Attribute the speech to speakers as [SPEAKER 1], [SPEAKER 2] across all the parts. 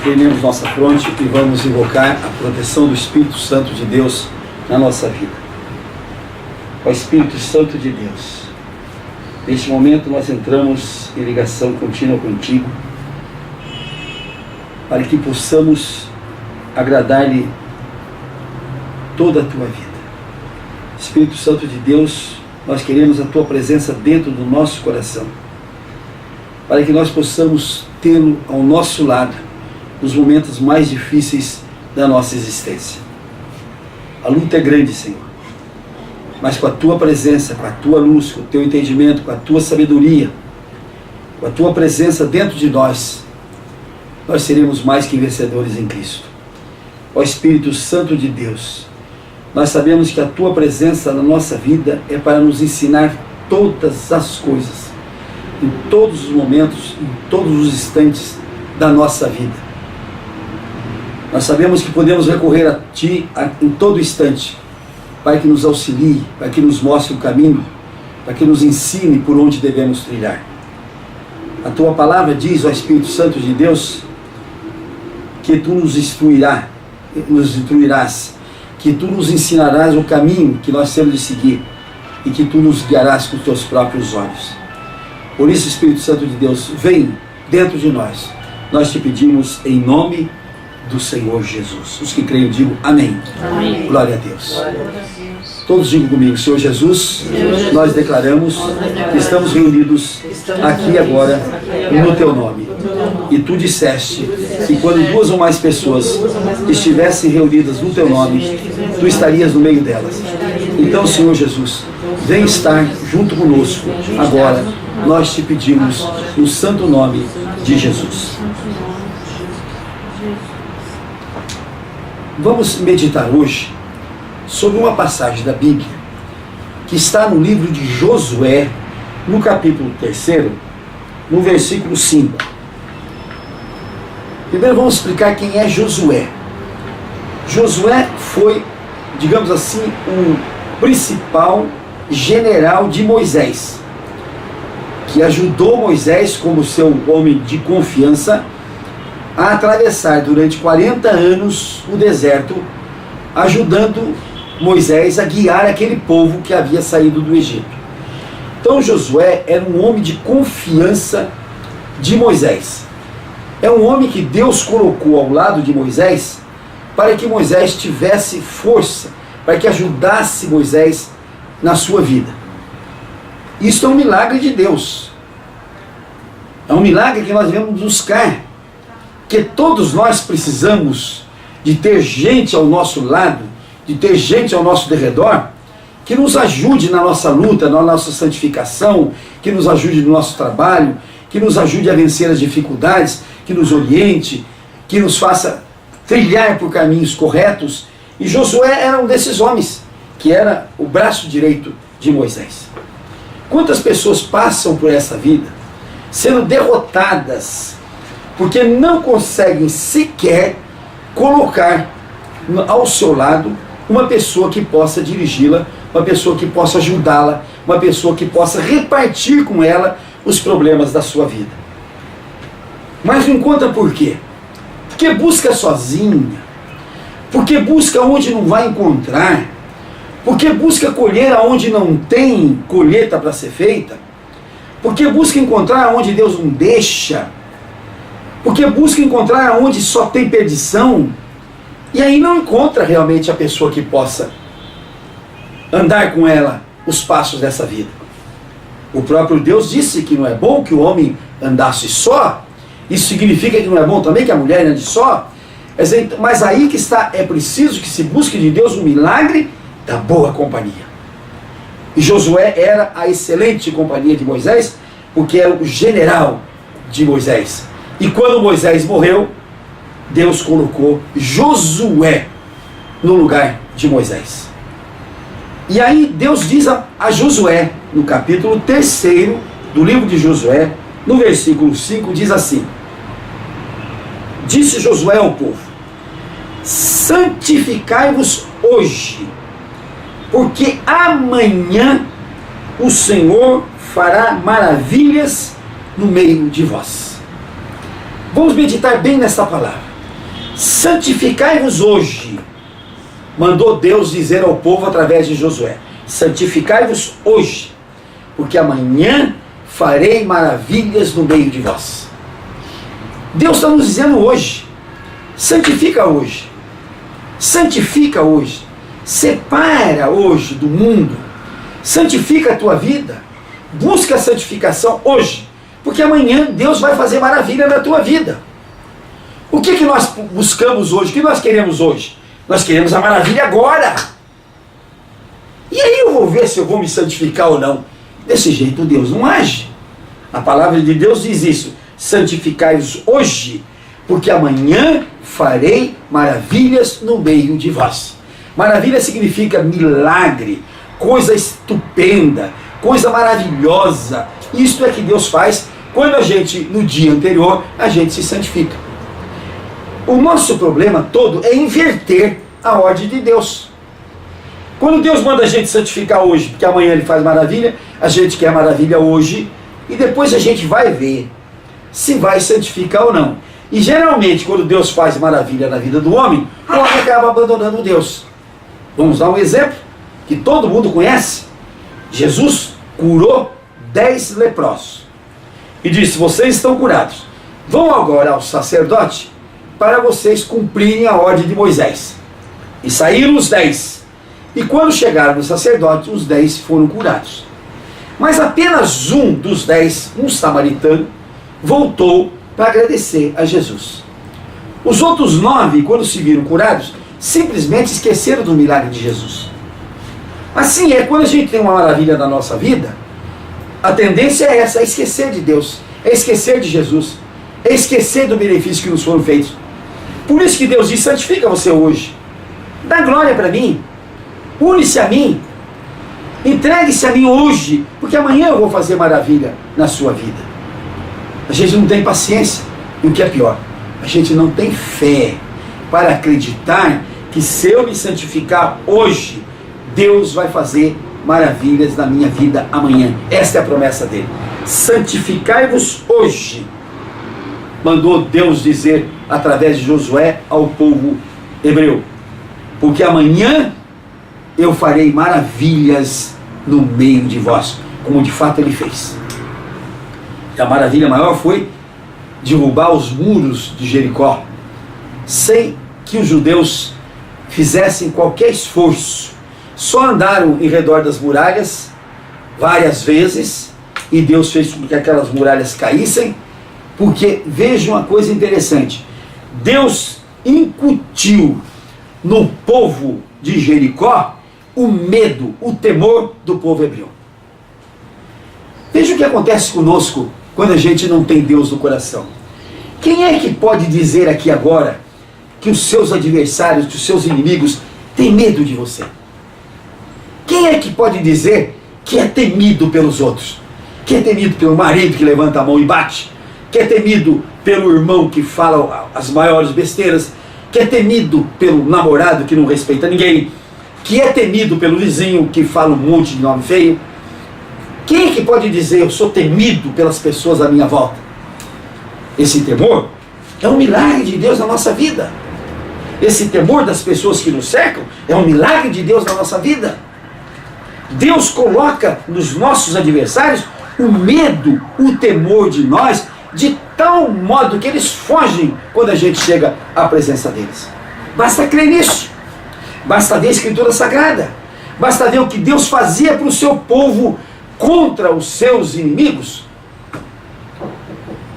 [SPEAKER 1] inclinemos nossa fronte e vamos invocar a proteção do Espírito Santo de Deus na nossa vida. Ó Espírito Santo de Deus, neste momento nós entramos em ligação contínua contigo, para que possamos agradar-lhe toda a tua vida. Espírito Santo de Deus, nós queremos a tua presença dentro do nosso coração, para que nós possamos tê-lo ao nosso lado nos momentos mais difíceis da nossa existência. A luta é grande, Senhor, mas com a tua presença, com a tua luz, com o teu entendimento, com a tua sabedoria, com a tua presença dentro de nós seremos mais que vencedores em Cristo. Ó Espírito Santo de Deus, nós sabemos que a tua presença na nossa vida é para nos ensinar todas as coisas, em todos os momentos, em todos os instantes da nossa vida. Nós sabemos que podemos recorrer a ti em todo instante, para que nos auxilie, para que nos mostre o caminho, para que nos ensine por onde devemos trilhar. A tua palavra diz, ó Espírito Santo de Deus, que tu nos instruirás, que tu nos ensinarás o caminho que nós temos de seguir e que tu nos guiarás com os teus próprios olhos. Por isso, Espírito Santo de Deus, vem dentro de nós. Nós te pedimos em nome do Senhor Jesus. Os que creem, digam amém.
[SPEAKER 2] Amém.
[SPEAKER 1] Glória a Deus.
[SPEAKER 2] Glória a Deus.
[SPEAKER 1] Todos digam comigo, Senhor Jesus, nós declaramos que estamos reunidos aqui agora no teu nome. E tu disseste que quando 2 ou mais pessoas estivessem reunidas no teu nome, tu estarias no meio delas. Então, Senhor Jesus, vem estar junto conosco agora. Nós te pedimos no santo nome de Jesus. Vamos meditar hoje sobre uma passagem da Bíblia que está no livro de Josué, no capítulo 3, no versículo 5. Primeiro vamos explicar quem é Josué. Josué foi, digamos assim, o principal general de Moisés, que ajudou Moisés como seu homem de confiança a atravessar durante 40 anos o deserto, ajudando Moisés a guiar aquele povo que havia saído do Egito. Então Josué era um homem de confiança de Moisés. É um homem que Deus colocou ao lado de Moisés para que Moisés tivesse força, para que ajudasse Moisés na sua vida. Isso é um milagre de Deus. É um milagre que nós devemos buscar, que todos nós precisamos de ter gente ao nosso lado, de ter gente ao nosso derredor, que nos ajude na nossa luta, na nossa santificação, que nos ajude no nosso trabalho, que nos ajude a vencer as dificuldades, que nos oriente, que nos faça trilhar por caminhos corretos. E Josué era um desses homens, que era o braço direito de Moisés. Quantas pessoas passam por essa vida sendo derrotadas porque não conseguem sequer colocar ao seu lado uma pessoa que possa dirigi-la, uma pessoa que possa ajudá-la, uma pessoa que possa repartir com ela os problemas da sua vida. Mas não encontra por quê? Porque busca sozinha, porque busca onde não vai encontrar, porque busca colher aonde não tem colheita para ser feita, porque busca encontrar onde Deus não deixa, porque busca encontrar onde só tem perdição, e aí não encontra realmente a pessoa que possa andar com ela os passos dessa vida. O próprio Deus disse que não é bom que o homem andasse só. Isso significa que não é bom também que a mulher ande só. Mas aí que está, é preciso que se busque de Deus um milagre da boa companhia. E Josué era a excelente companhia de Moisés, porque era o general de Moisés. E quando Moisés morreu, Deus colocou Josué no lugar de Moisés. E aí Deus diz a Josué, no capítulo 3 do livro de Josué, no versículo 5, diz assim: disse Josué ao povo: santificai-vos hoje, porque amanhã o Senhor fará maravilhas no meio de vós. Vamos meditar bem nesta palavra. Santificai-vos hoje, mandou Deus dizer ao povo através de Josué. Santificai-vos hoje, porque amanhã farei maravilhas no meio de vós. Deus está nos dizendo hoje, santifica hoje, santifica hoje, separa hoje do mundo, santifica a tua vida, busca a santificação hoje, porque amanhã Deus vai fazer maravilha na tua vida. O que nós buscamos hoje? O que nós queremos hoje? Nós queremos a maravilha agora. E aí eu vou ver se eu vou me santificar ou não. Desse jeito Deus não age. A palavra de Deus diz isso. Santificai-vos hoje, porque amanhã farei maravilhas no meio de vós. Maravilha significa milagre, coisa estupenda, coisa maravilhosa. Isto é que Deus faz quando a gente, no dia anterior, a gente se santifica. O nosso problema todo é inverter a ordem de Deus. Quando Deus manda a gente santificar hoje, porque amanhã Ele faz maravilha, a gente quer maravilha hoje, e depois a gente vai ver se vai santificar ou não. E geralmente, quando Deus faz maravilha na vida do homem, o homem acaba abandonando Deus. Vamos dar um exemplo que todo mundo conhece. Jesus curou 10 leprosos e disse: vocês estão curados, vão agora ao sacerdote para vocês cumprirem a ordem de Moisés. E saíram os 10. E quando chegaram no sacerdote, os 10 foram curados. Mas apenas um dos 10, um samaritano, voltou para agradecer a Jesus. Os outros 9, quando se viram curados, simplesmente esqueceram do milagre de Jesus. Assim é, quando a gente tem uma maravilha na nossa vida, a tendência é essa, é esquecer de Deus, é esquecer de Jesus, é esquecer do benefício que nos foram feitos. Por isso que Deus diz: santifica você hoje, dá glória para mim, une-se a mim, entregue-se a mim hoje, porque amanhã eu vou fazer maravilha na sua vida. A gente não tem paciência, e o que é pior, a gente não tem fé para acreditar que se eu me santificar hoje, Deus vai fazer maravilhas na minha vida amanhã. Esta é a promessa dele. Santificai-vos hoje, mandou Deus dizer através de Josué ao povo hebreu, porque amanhã eu farei maravilhas no meio de vós, como de fato ele fez. E a maravilha maior foi derrubar os muros de Jericó, sem que os judeus fizessem qualquer esforço. Só andaram em redor das muralhas várias vezes, e Deus fez com que aquelas muralhas caíssem, porque vejam uma coisa interessante: Deus incutiu no povo de Jericó o medo, o temor do povo hebreu. Veja o que acontece conosco quando a gente não tem Deus no coração. Quem é que pode dizer aqui agora que os seus adversários, que os seus inimigos têm medo de você? Quem é que pode dizer que é temido pelos outros? Que é temido pelo marido que levanta a mão e bate? Que é temido pelo irmão que fala as maiores besteiras? Que é temido pelo namorado que não respeita ninguém? Que é temido pelo vizinho que fala um monte de nome feio? Quem é que pode dizer: eu sou temido pelas pessoas à minha volta? Esse temor é um milagre de Deus na nossa vida. Esse temor das pessoas que nos cercam é um milagre de Deus na nossa vida. Deus coloca nos nossos adversários o medo, o temor de nós, de tal modo que eles fogem quando a gente chega à presença deles. Basta crer nisso. Basta ver a Escritura Sagrada. Basta ver o que Deus fazia para o seu povo contra os seus inimigos.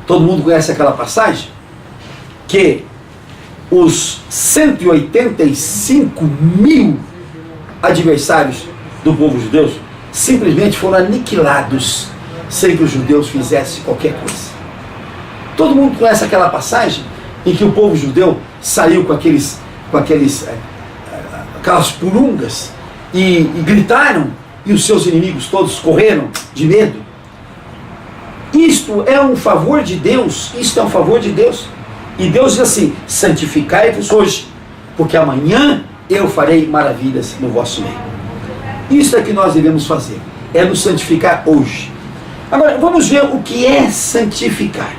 [SPEAKER 1] Todo mundo conhece aquela passagem que os 185 mil adversários do povo judeu simplesmente foram aniquilados sem que os judeus fizessem qualquer coisa. Todo mundo conhece aquela passagem em que o povo judeu saiu com aquelas purungas e gritaram, e os seus inimigos todos correram de medo. Isto é um favor de Deus, isto é um favor de Deus. E Deus diz assim: santificai-vos hoje, porque amanhã eu farei maravilhas no vosso meio. Isso é que nós devemos fazer, é nos santificar hoje. Agora, vamos ver o que é santificar.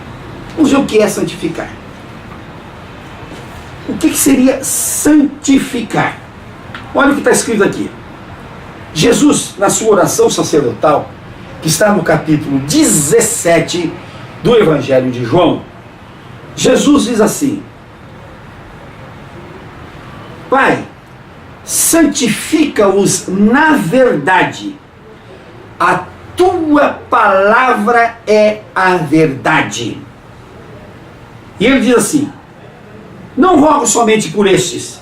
[SPEAKER 1] Vamos ver o que é santificar. o que seria santificar? Olha o que está escrito aqui. Jesus, na sua oração sacerdotal, que está no capítulo 17 do Evangelho de João, Jesus diz assim: Pai, santifica-os na verdade, a tua palavra é a verdade. E ele diz assim: não rogo somente por estes,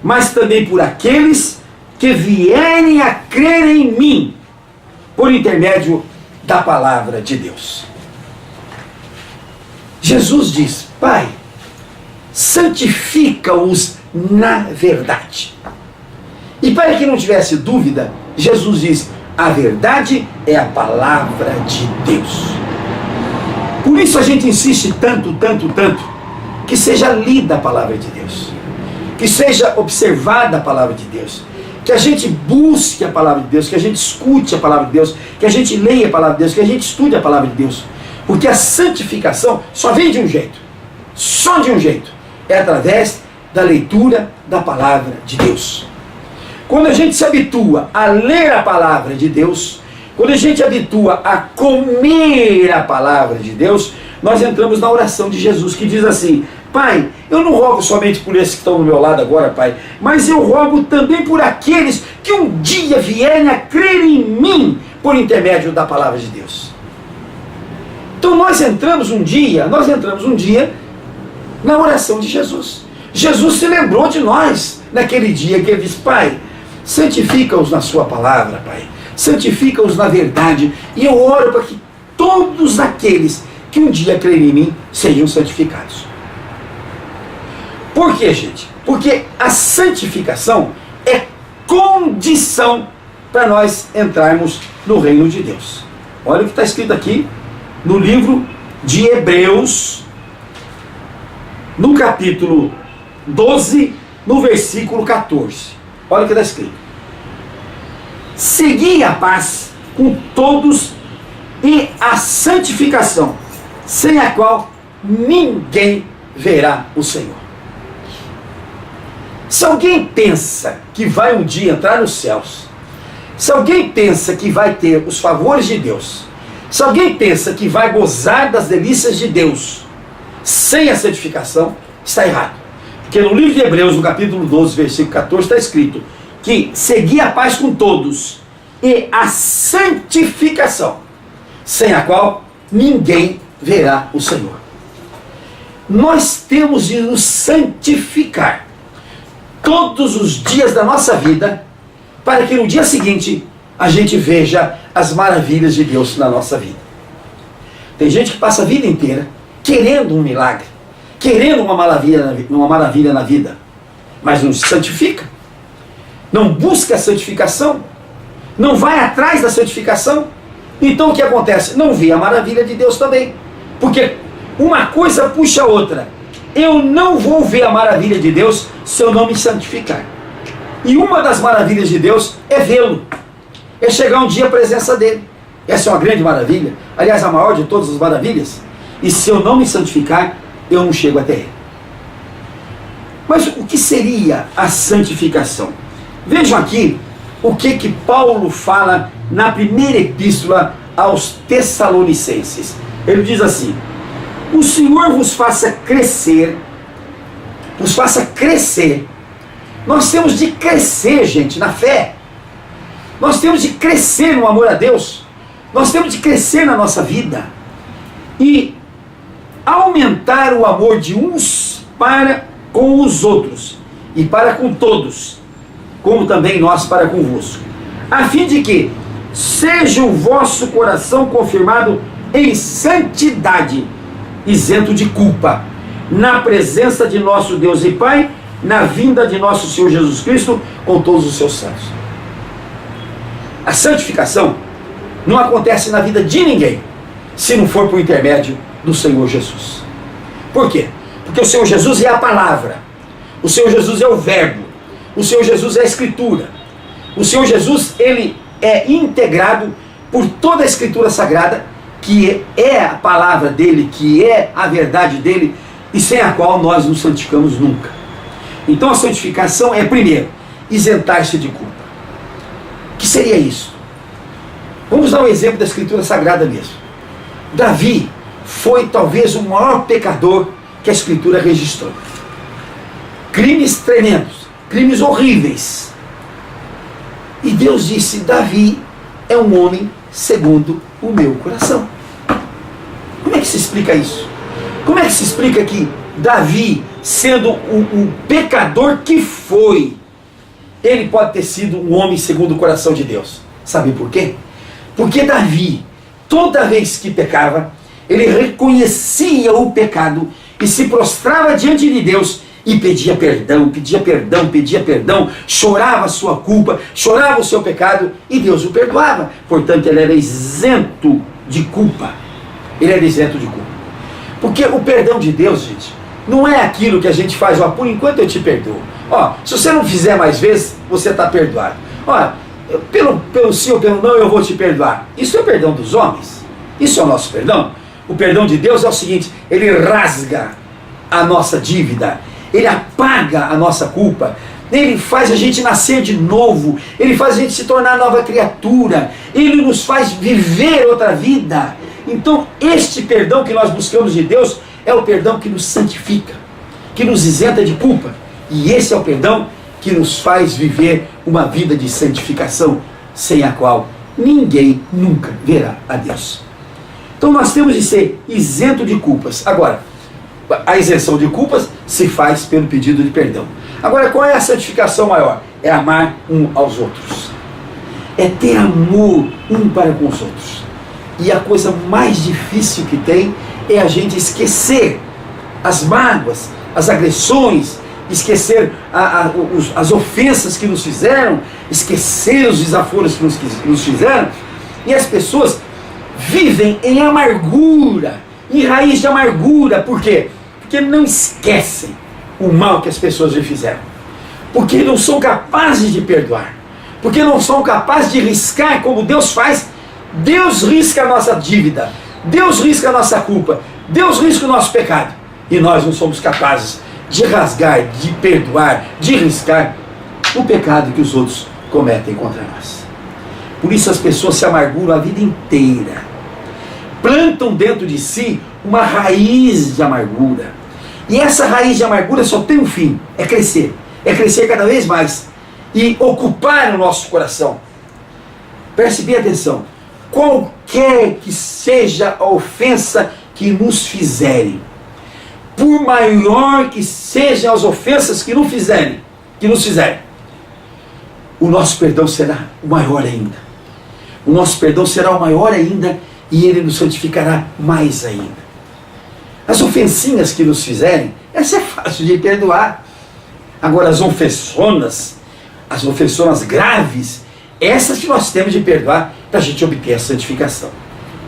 [SPEAKER 1] mas também por aqueles que vierem a crer em mim, por intermédio da palavra de Deus. Jesus diz: Pai, santifica-os na verdade. E para que não tivesse dúvida, Jesus diz: a verdade é a palavra de Deus. Por isso a gente insiste tanto, que seja lida a palavra de Deus, que seja observada a palavra de Deus, que a gente busque a palavra de Deus, que a gente escute a palavra de Deus, que a gente leia a palavra de Deus, que a gente estude a palavra de Deus. Porque a santificação só vem de um jeito, só de um jeito, é através da leitura da palavra de Deus. Quando a gente se habitua a ler a palavra de Deus, quando a gente habitua a comer a palavra de Deus, nós entramos na oração de Jesus, que diz assim: Pai, eu não rogo somente por esses que estão do meu lado agora, Pai, mas eu rogo também por aqueles que um dia vierem a crer em mim por intermédio da palavra de Deus. Então nós entramos um dia na oração de Jesus. Jesus se lembrou de nós naquele dia que ele disse: Pai, santifica-os na sua palavra, Pai, santifica-os na verdade, e eu oro para que todos aqueles que um dia crerem em mim sejam santificados. Por quê, gente? Porque a santificação é condição para nós entrarmos no reino de Deus. Olha o que está escrito aqui no livro de Hebreus, no capítulo 12, no versículo 14. Olha o que está escrito: segui a paz com todos e a santificação, sem a qual ninguém verá o Senhor. Se alguém pensa que vai um dia entrar nos céus, se alguém pensa que vai ter os favores de Deus, se alguém pensa que vai gozar das delícias de Deus sem a santificação, está errado. Porque no livro de Hebreus, no capítulo 12, versículo 14, está escrito que segui a paz com todos e a santificação, sem a qual ninguém verá o Senhor. Nós temos de nos santificar todos os dias da nossa vida, para que no dia seguinte a gente veja as maravilhas de Deus na nossa vida. Tem gente que passa a vida inteira querendo um milagre, querendo uma maravilha na vida, mas não se santifica, não busca a santificação, não vai atrás da santificação. Então o que acontece? Não vê a maravilha de Deus também, porque uma coisa puxa a outra. Eu não vou ver a maravilha de Deus se eu não me santificar. E uma das maravilhas de Deus é vê-lo, é chegar um dia à presença dele. Essa é uma grande maravilha, aliás, a maior de todas as maravilhas. E se eu não me santificar, eu não chego até ele. Mas o que seria a santificação? Vejam aqui o que Paulo fala na primeira epístola aos Tessalonicenses. Ele diz assim: o Senhor vos faça crescer, Nós temos de crescer, gente, na fé. Nós temos de crescer no amor a Deus. Nós temos de crescer na nossa vida e aumentar o amor de uns para com os outros e para com todos, como também nós para convosco, a fim de que seja o vosso coração confirmado em santidade, isento de culpa, na presença de nosso Deus e Pai, na vinda de nosso Senhor Jesus Cristo com todos os seus santos. A santificação não acontece na vida de ninguém se não for por intermédio do Senhor Jesus. Por quê? Porque o Senhor Jesus é a palavra, o Senhor Jesus é o verbo, o Senhor Jesus é a escritura. O Senhor Jesus, ele é integrado por toda a escritura sagrada, que é a palavra dele, que é a verdade dele, e sem a qual nós não santificamos nunca. Então a santificação é, primeiro, isentar-se de culpa. O que seria isso? Vamos dar um exemplo da Escritura Sagrada mesmo. Davi foi talvez o maior pecador que a Escritura registrou. Crimes tremendos, crimes horríveis. E Deus disse: Davi é um homem segundo o meu coração. Como é que se explica isso? Como é que se explica que Davi, sendo o pecador que foi, ele pode ter sido um homem segundo o coração de Deus? Sabe por quê? Porque Davi, toda vez que pecava, ele reconhecia o pecado e se prostrava diante de Deus e pedia perdão, pedia perdão, pedia perdão, chorava a sua culpa, chorava o seu pecado e Deus o perdoava. Portanto, ele era isento de culpa. Ele era isento de culpa. Porque o perdão de Deus, gente, não é aquilo que a gente faz, ó, por enquanto eu te perdoo. Ó, se você não fizer mais vezes, você está perdoado. Ó, pelo sim ou pelo não eu vou te perdoar. Isso é o perdão dos homens. Isso é o nosso perdão. O perdão de Deus é o seguinte: ele rasga a nossa dívida, ele apaga a nossa culpa, ele faz a gente nascer de novo, ele faz a gente se tornar nova criatura, ele nos faz viver outra vida. Então este perdão que nós buscamos de Deus é o perdão que nos santifica, que nos isenta de culpa, e esse é o perdão que nos faz viver uma vida de santificação, sem a qual ninguém nunca verá a Deus. Então nós temos de ser isento de culpas. Agora, a isenção de culpas se faz pelo pedido de perdão. Agora, qual é a santificação maior? É amar um aos outros. É ter amor um para com os outros. E a coisa mais difícil que tem é a gente esquecer as mágoas, as agressões, esquecer as ofensas que nos fizeram, esquecer os desaforos que nos fizeram. E as pessoas vivem em amargura, em raiz de amargura. Por quê? Porque não esquecem o mal que as pessoas lhe fizeram, porque não são capazes de perdoar, porque não são capazes de riscar como Deus faz. Deus risca a nossa dívida, Deus risca a nossa culpa, Deus risca o nosso pecado, e nós não somos capazes de rasgar, de perdoar, de riscar o pecado que os outros cometem contra nós. Por isso as pessoas se amarguram a vida inteira, plantam dentro de si uma raiz de amargura, e essa raiz de amargura só tem um fim: é crescer cada vez mais e ocupar o nosso coração. Preste bem atenção: qualquer que seja a ofensa que nos fizerem, por maior que sejam as ofensas que nos fizerem, o nosso perdão será o maior ainda. O nosso perdão será o maior ainda, e ele nos santificará mais ainda. As ofensinhas que nos fizerem, essa é fácil de perdoar. Agora as ofensonas graves, essas que nós temos de perdoar para a gente obter a santificação.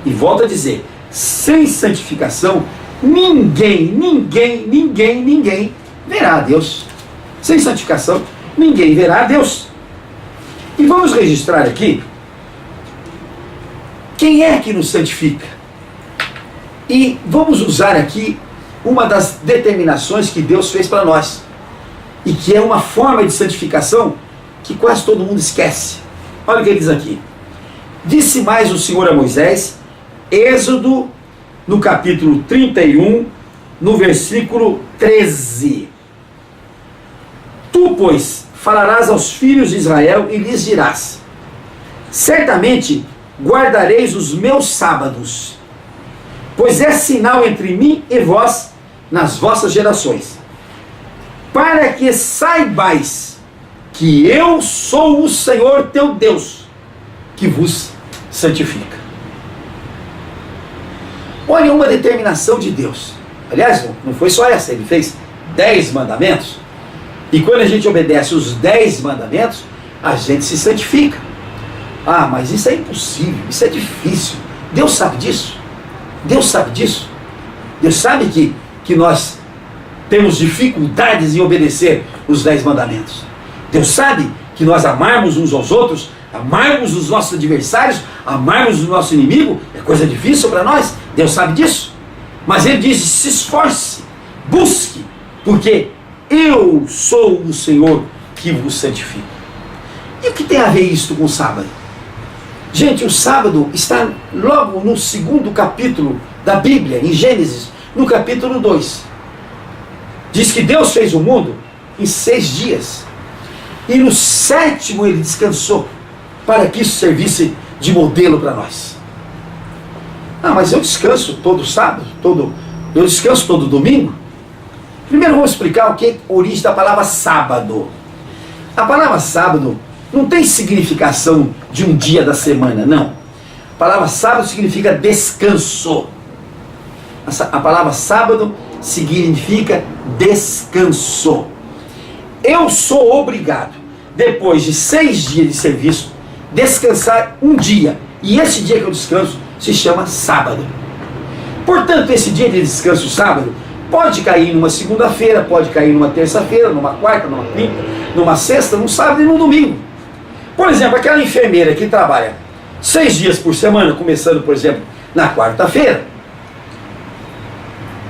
[SPEAKER 1] E volto a dizer, sem santificação, ninguém verá a Deus. Sem santificação, ninguém verá a Deus. E vamos registrar aqui quem é que nos santifica. E vamos usar aqui uma das determinações que Deus fez para nós, e que é uma forma de santificação que quase todo mundo esquece. Olha o que ele diz aqui: disse mais o Senhor a Moisés, Êxodo, no capítulo 31, no versículo 13: tu, pois, falarás aos filhos de Israel e lhes dirás: certamente guardareis os meus sábados, pois é sinal entre mim e vós nas vossas gerações, para que saibais que eu sou o Senhor teu Deus, que vos santifica. Olha uma determinação de Deus. Aliás, não foi só essa, ele fez 10 mandamentos. E quando a gente obedece os 10 mandamentos, a gente se santifica. Ah, mas isso é impossível, isso é difícil. Deus sabe disso. Deus sabe disso. Deus sabe que nós temos dificuldades em obedecer os 10 mandamentos. Deus sabe que nós amarmos uns aos outros, amarmos os nossos adversários, amarmos o nosso inimigo, é coisa difícil para nós. Deus sabe disso. Mas ele diz: se esforce, busque, porque eu sou o Senhor que vos santifico. E o que tem a ver isso com o sábado? Gente, o sábado está logo no segundo capítulo da Bíblia, em Gênesis, no capítulo 2. Diz que Deus fez o mundo em 6 dias. E no 7º ele descansou, para que isso servisse de modelo para nós. Ah, mas eu descanso todo sábado, eu descanso todo domingo? Primeiro vamos explicar o que é a origem da palavra sábado. A palavra sábado não tem significação de um dia da semana, não. A palavra sábado significa descanso. A palavra sábado significa descanso. Eu sou obrigado, depois de 6 dias de serviço, descansar um dia. E esse dia que eu descanso se chama sábado. Portanto, esse dia de descanso sábado pode cair numa segunda-feira, pode cair numa terça-feira, numa quarta, numa quinta, numa sexta, num sábado e num domingo. Por exemplo, aquela enfermeira que trabalha 6 dias por semana, começando, por exemplo, na quarta-feira,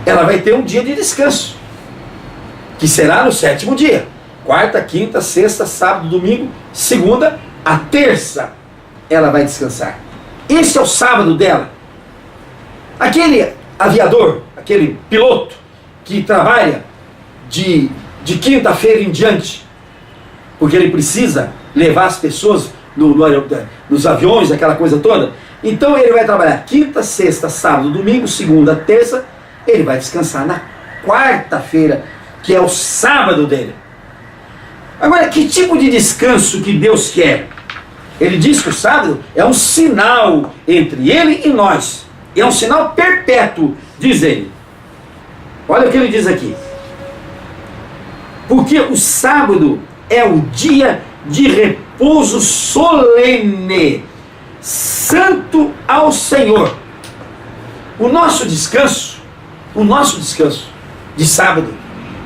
[SPEAKER 1] ela vai ter um dia de descanso, que será no 7º dia. Quarta, quinta, sexta, sábado, domingo, segunda, a terça, ela vai descansar. Esse é o sábado dela. Aquele aviador, aquele piloto que trabalha de quinta-feira em diante, porque ele precisa levar as pessoas nos aviões, aquela coisa toda. Então ele vai trabalhar quinta, sexta, sábado, domingo, segunda, terça. Ele vai descansar na quarta-feira, que é o sábado dele. Agora, que tipo de descanso que Deus quer? Ele diz que o sábado é um sinal entre ele e nós. É um sinal perpétuo, diz ele. Olha o que ele diz aqui. Porque o sábado é o dia de repouso solene, santo ao Senhor. O nosso descanso de sábado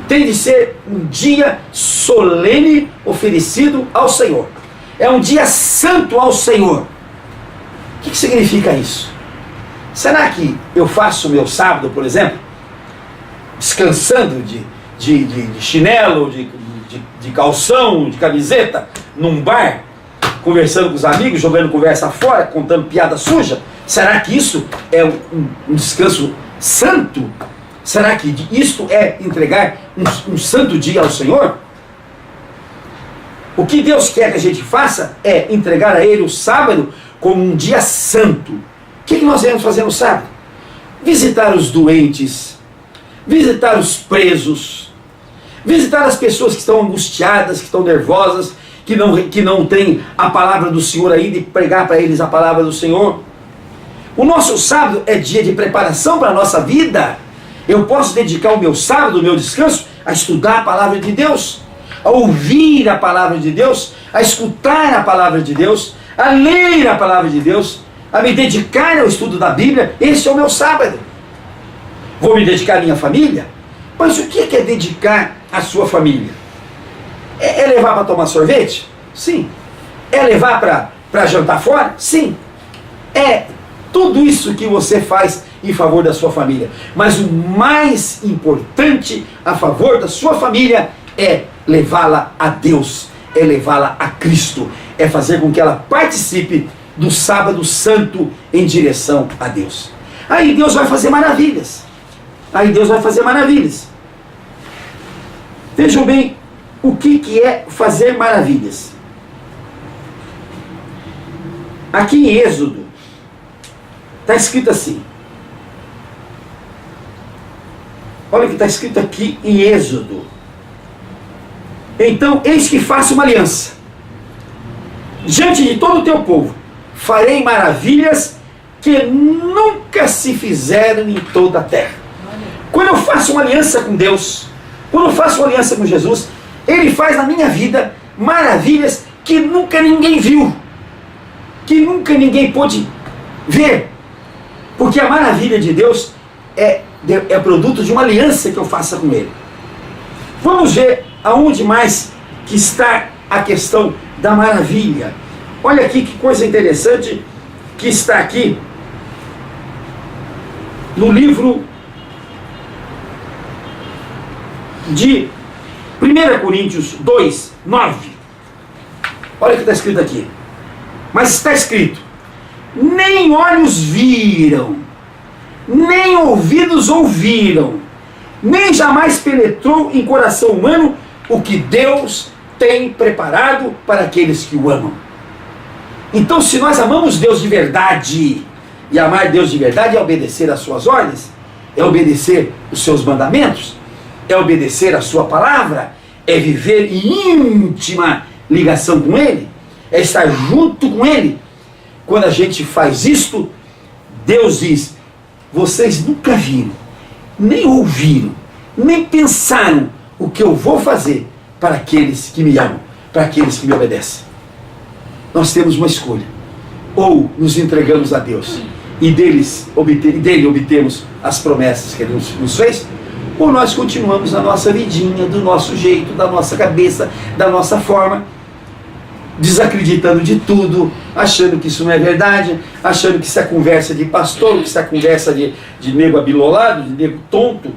[SPEAKER 1] tem de ser um dia solene oferecido ao Senhor. É um dia santo ao Senhor. O que significa isso? Será que eu faço o meu sábado, por exemplo, descansando de chinelo, de calção, de camiseta, num bar, conversando com os amigos, jogando conversa fora, contando piada suja? Será que isso é um descanso santo? Será que isto é entregar um santo dia ao Senhor? O que Deus quer que a gente faça é entregar a Ele o sábado como um dia santo. O que nós devemos fazer no sábado? Visitar os doentes, visitar os presos, visitar as pessoas que estão angustiadas, que estão nervosas, que não têm a palavra do Senhor ainda, e pregar para eles a palavra do Senhor. O nosso sábado é dia de preparação para a nossa vida. Eu posso dedicar o meu sábado, o meu descanso, a estudar a palavra de Deus, a ouvir a palavra de Deus, a escutar a palavra de Deus, a ler a palavra de Deus, a me dedicar ao estudo da Bíblia. Esse é o meu sábado. Vou me dedicar à minha família? Mas o que é dedicar à sua família? É levar para tomar sorvete? Sim. É levar para jantar fora? Sim. É tudo isso que você faz em favor da sua família. Mas o mais importante a favor da sua família é levá-la a Deus, é levá-la a Cristo, é fazer com que ela participe do sábado santo em direção a Deus. Aí Deus vai fazer maravilhas. Vejam bem o que é fazer maravilhas. Aqui em Êxodo está escrito assim. Olha o que está escrito aqui em Êxodo. Então, eis que faço uma aliança diante de todo o teu povo. Farei maravilhas que nunca se fizeram em toda a terra. Quando eu faço uma aliança com Deus, quando eu faço uma aliança com Jesus, Ele faz na minha vida maravilhas que nunca ninguém viu, que nunca ninguém pôde ver. Porque a maravilha de Deus é produto de uma aliança que eu faça com Ele. Vamos ver aonde mais que está a questão da maravilha. Olha aqui que coisa interessante que está aqui no livro de 1 Coríntios 2, 9. Olha o que está escrito aqui. Mas está escrito: nem olhos viram, nem ouvidos ouviram, nem jamais penetrou em coração humano o que Deus tem preparado para aqueles que o amam. Então, se nós amamos Deus de verdade, e amar Deus de verdade é obedecer às suas ordens, é obedecer os seus mandamentos, é obedecer a sua palavra, é viver em íntima ligação com Ele, é estar junto com Ele. Quando a gente faz isto, Deus diz: vocês nunca viram, nem ouviram, nem pensaram o que eu vou fazer para aqueles que me amam, para aqueles que me obedecem. Nós temos uma escolha: ou nos entregamos a Deus e dele obtemos as promessas que Ele nos fez, ou nós continuamos na nossa vidinha, do nosso jeito, da nossa cabeça, da nossa forma, desacreditando de tudo, achando que isso não é verdade, achando que isso é conversa de pastor, que isso é conversa de nego abilolado, de nego tonto.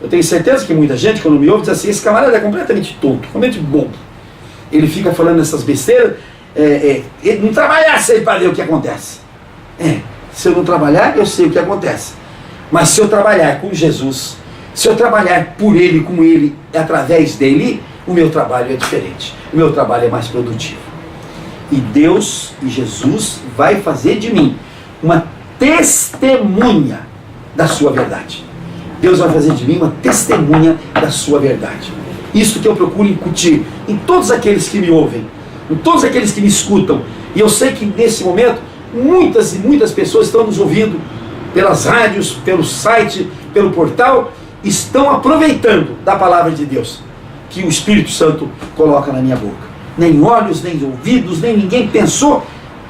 [SPEAKER 1] Eu tenho certeza que muita gente, quando me ouve, diz assim: esse camarada é completamente tonto, completamente bobo. Ele fica falando essas besteiras, ele não trabalhar sem para ver o que acontece. Se eu não trabalhar, eu sei o que acontece. Mas se eu trabalhar com Jesus, se eu trabalhar por Ele, com Ele, através dEle, o meu trabalho é diferente. O meu trabalho é mais produtivo. E Deus e Jesus vai fazer de mim uma testemunha da sua verdade. Deus vai fazer de mim uma testemunha da sua verdade. Isso que eu procuro incutir em todos aqueles que me ouvem, em todos aqueles que me escutam. E eu sei que nesse momento muitas e muitas pessoas estão nos ouvindo pelas rádios, pelo site, pelo portal, estão aproveitando da palavra de Deus que o Espírito Santo coloca na minha boca. Nem olhos, nem ouvidos, nem ninguém pensou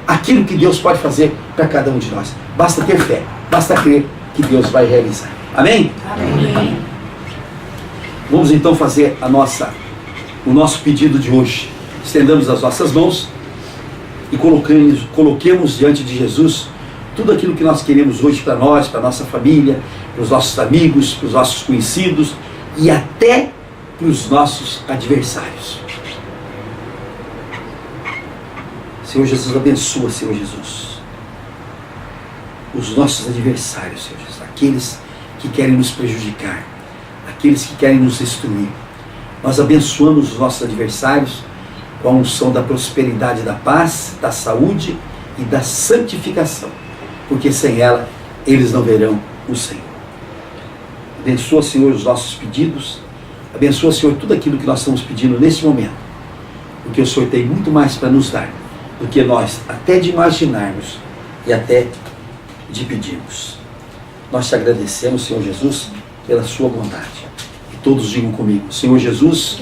[SPEAKER 1] aquilo que Deus pode fazer para cada um de nós. Basta ter fé, basta crer que Deus vai realizar. Amém?
[SPEAKER 2] Amém.
[SPEAKER 1] Vamos então fazer o nosso pedido de hoje. Estendamos as nossas mãos e coloquemos diante de Jesus tudo aquilo que nós queremos hoje para nós, para a nossa família, para os nossos amigos, para os nossos conhecidos e até para os nossos adversários. Senhor Jesus, abençoa, Senhor Jesus, os nossos adversários, Senhor Jesus, aqueles que querem nos prejudicar, aqueles que querem nos destruir. Nós abençoamos os nossos adversários com a unção da prosperidade, da paz, da saúde e da santificação, porque sem ela eles não verão o Senhor. Abençoa, Senhor, os nossos pedidos, abençoa, Senhor, tudo aquilo que nós estamos pedindo nesse momento, porque o Senhor tem muito mais para nos dar do que nós até de imaginarmos e até de pedirmos. Nós te agradecemos, Senhor Jesus, pela sua bondade. E todos digam comigo: Senhor Jesus,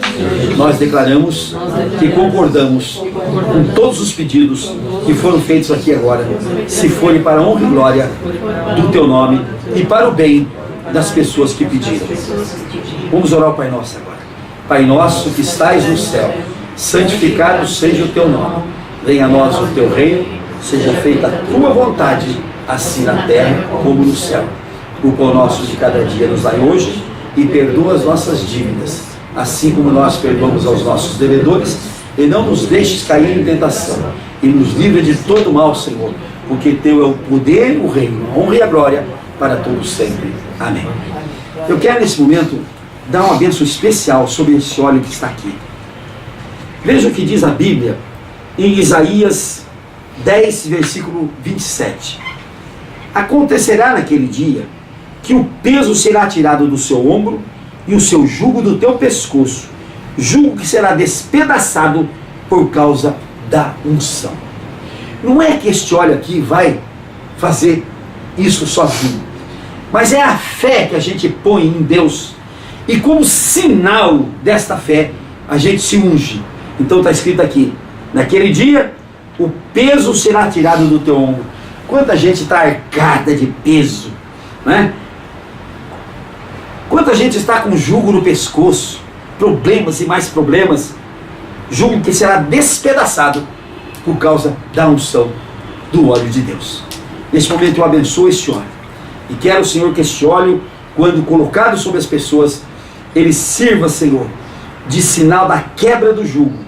[SPEAKER 1] nós declaramos que concordamos com todos os pedidos que foram feitos aqui agora, se forem para a honra e glória do teu nome e para o bem das pessoas que pediram. Vamos orar ao Pai Nosso agora. Pai nosso que estais no céu, santificado seja o teu nome. Venha a nós o teu reino, seja feita a tua vontade, assim na terra como no céu. O pão nosso de cada dia nos dai hoje, e perdoa as nossas dívidas, assim como nós perdoamos aos nossos devedores, e não nos deixes cair em tentação, e nos livra de todo mal, Senhor, porque teu é o poder, o reino, a honra e a glória para todos sempre. Amém. Eu quero nesse momento dar uma bênção especial sobre esse óleo que está aqui. Veja o que diz a Bíblia em Isaías 10, versículo 27. Acontecerá naquele dia que o peso será tirado do seu ombro e o seu jugo do teu pescoço, jugo que será despedaçado por causa da unção. Não é que este óleo aqui vai fazer isso sozinho, mas é a fé que a gente põe em Deus, e como sinal desta fé a gente se unge. Então está escrito aqui: naquele dia o peso será tirado do teu ombro. Quanta gente está arcada de peso, né? Quanta gente está com jugo no pescoço, problemas e mais problemas, jugo que será despedaçado por causa da unção do óleo de Deus. Nesse momento eu abençoo este óleo, e quero, Senhor, que este óleo, quando colocado sobre as pessoas, ele sirva, Senhor, de sinal da quebra do jugo,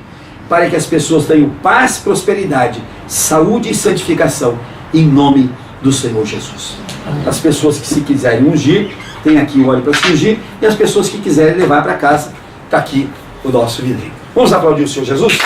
[SPEAKER 1] para que as pessoas tenham paz, prosperidade, saúde e santificação, em nome do Senhor Jesus. As pessoas que se quiserem ungir, tem aqui o óleo para se ungir, e as pessoas que quiserem levar para casa, está aqui o nosso vidrinho. Vamos aplaudir o Senhor Jesus?